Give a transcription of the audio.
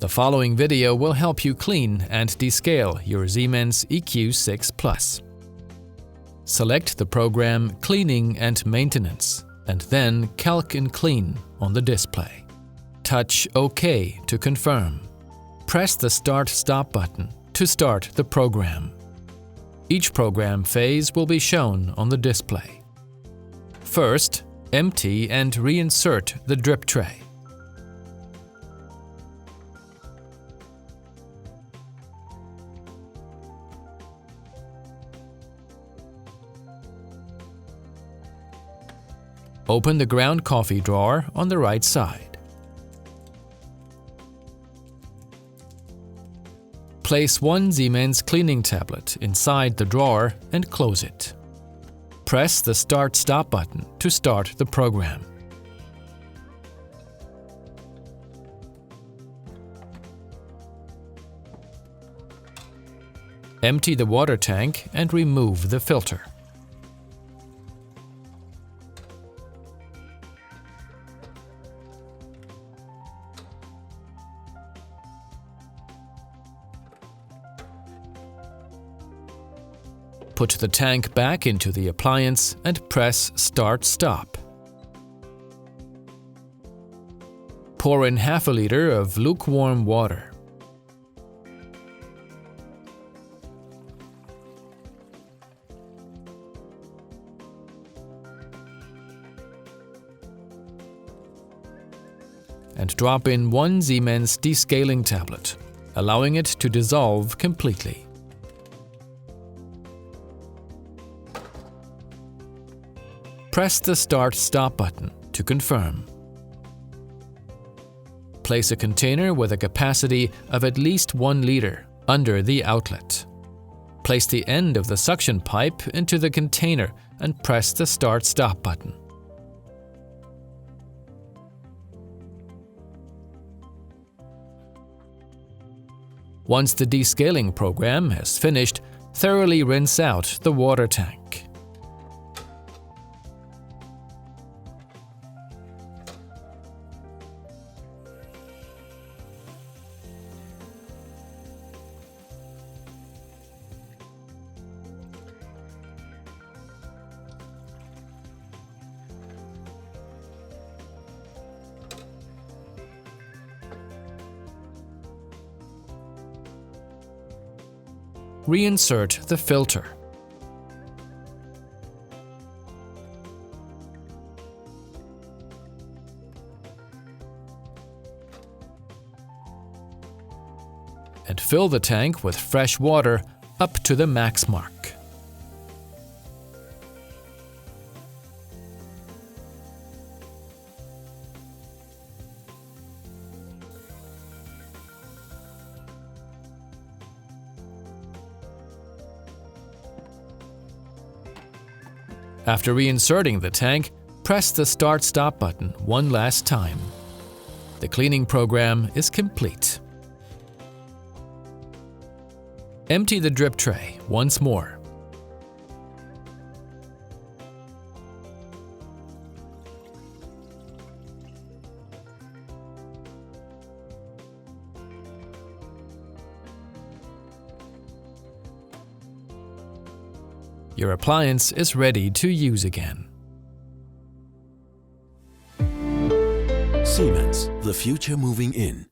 The following video will help you clean and descale your Siemens EQ.6. Select the program Cleaning and Maintenance and then Calc and Clean on the display. Touch OK to confirm. Press the Start/Stop button to start the program. Each program phase will be shown on the display. First, empty and reinsert the drip tray. Open the ground coffee drawer on the right side. Place one Siemens cleaning tablet inside the drawer and close it. Press the Start/Stop button to start the program. Empty the water tank and remove the filter. Put the tank back into the appliance and press Start/Stop. Pour in half a liter of lukewarm water. And drop in one Siemens descaling tablet, allowing it to dissolve completely. Press the Start/Stop button to confirm. Place a container with a capacity of at least 1 liter under the outlet. Place the end of the suction pipe into the container and press the Start/Stop button. Once the descaling program has finished, thoroughly rinse out the water tank. Reinsert the filter. And fill the tank with fresh water up to the max mark. After reinserting the tank, press the Start/Stop button one last time. The cleaning program is complete. Empty the drip tray once more. Your appliance is ready to use again. Siemens, the future moving in.